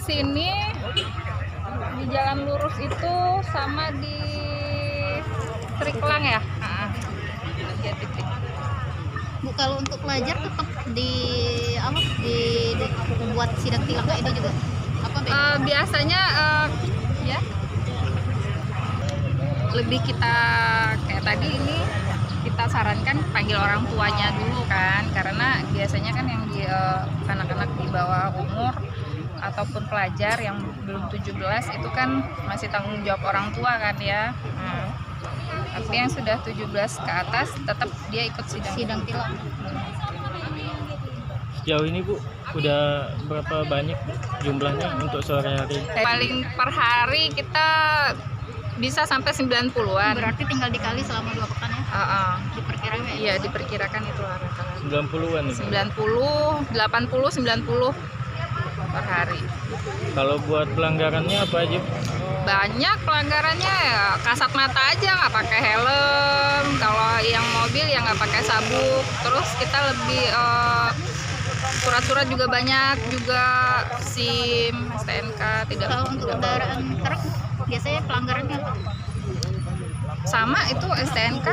sini di jalan lurus itu sama di Triklang ya. Tiga titik. Bu, kalau untuk pelajar tetap buat sidang tilang kayak itu juga apa beda? Biasanya ya lebih kita kayak tadi ini kita sarankan panggil orang tuanya dulu kan, karena biasanya kan yang di anak-anak di bawah umur ataupun pelajar yang belum 17 itu kan masih tanggung jawab orang tua kan ya. Tapi yang sudah 17 ke atas tetap dia ikut sidang Tilang. Sejauh ini Bu, udah berapa banyak jumlahnya untuk sore hari? Paling per hari kita bisa sampai 90-an. Berarti tinggal dikali selama 2 pekan ya? Diperkirakan ya? Iya, diperkirakan itu rata-rata 90-an ya? 90, 80, 90 per hari. Kalau buat pelanggarannya apa aja? Banyak pelanggarannya ya, kasat mata aja nggak pakai helm. Kalau yang mobil ya nggak pakai sabuk. Terus kita lebih surat-surat juga banyak, juga SIM, STNK tidak. Kalau untuk kendaraan truk biasanya pelanggarannya apa? Sama itu STNK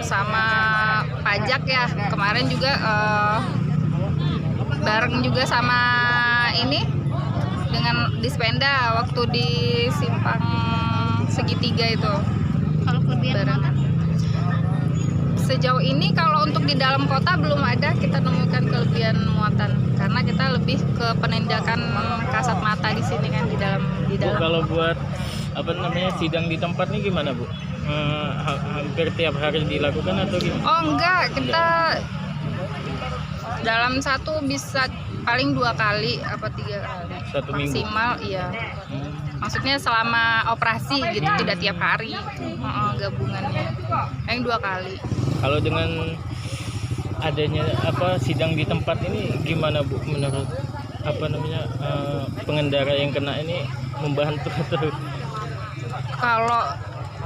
sama pajak ya. Kemarin juga bareng juga sama ini dengan Dispenda waktu di simpang segitiga itu. Kalau kelebihan muatan? Sejauh ini kalau untuk di dalam kota belum ada kita nemukan kelebihan muatan, karena kita lebih ke penindakan kasat mata di sini kan di dalam. Bu, kalau buat apa namanya sidang di tempat nih gimana Bu? Hampir tiap hari dilakukan atau gimana? Oh enggak, kita dalam satu bisa paling 2 kali apa 3 kali. Satu minggu? Maksimal, iya. Maksudnya selama operasi gitu, tidak tiap hari. Gabungannya paling 2 kali. Kalau dengan adanya sidang di tempat ini gimana Bu, menurut pengendara yang kena ini membantu atau? Kalau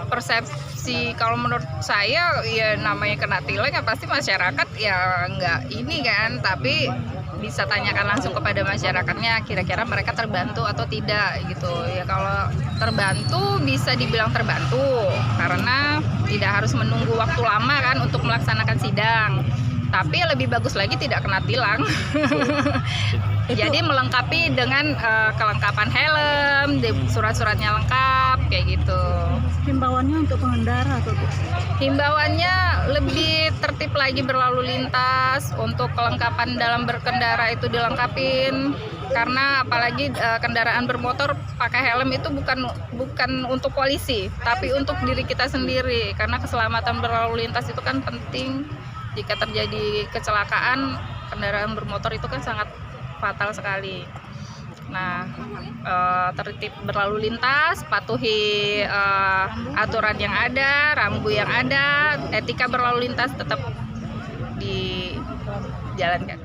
persepsi, kalau menurut saya ya namanya kena tilang ya pasti masyarakat ya nggak ini kan, tapi bisa tanyakan langsung kepada masyarakatnya kira-kira mereka terbantu atau tidak gitu ya. Kalau terbantu bisa dibilang terbantu karena tidak harus menunggu waktu lama kan untuk melaksanakan sidang, tapi lebih bagus lagi tidak kena tilang. Jadi melengkapi dengan kelengkapan helm, surat-suratnya lengkap kayak gitu. Himbauannya untuk pengendara atau Himbauannya lebih tertib lagi berlalu lintas, untuk kelengkapan dalam berkendara itu dilengkapin, karena apalagi kendaraan bermotor pakai helm itu bukan untuk polisi, tapi untuk diri kita sendiri, karena keselamatan berlalu lintas itu kan penting. Jika terjadi kecelakaan kendaraan bermotor itu kan sangat fatal sekali. Nah, tertib berlalu lintas, patuhi aturan yang ada, rambu yang ada, etika berlalu lintas tetap dijalankan.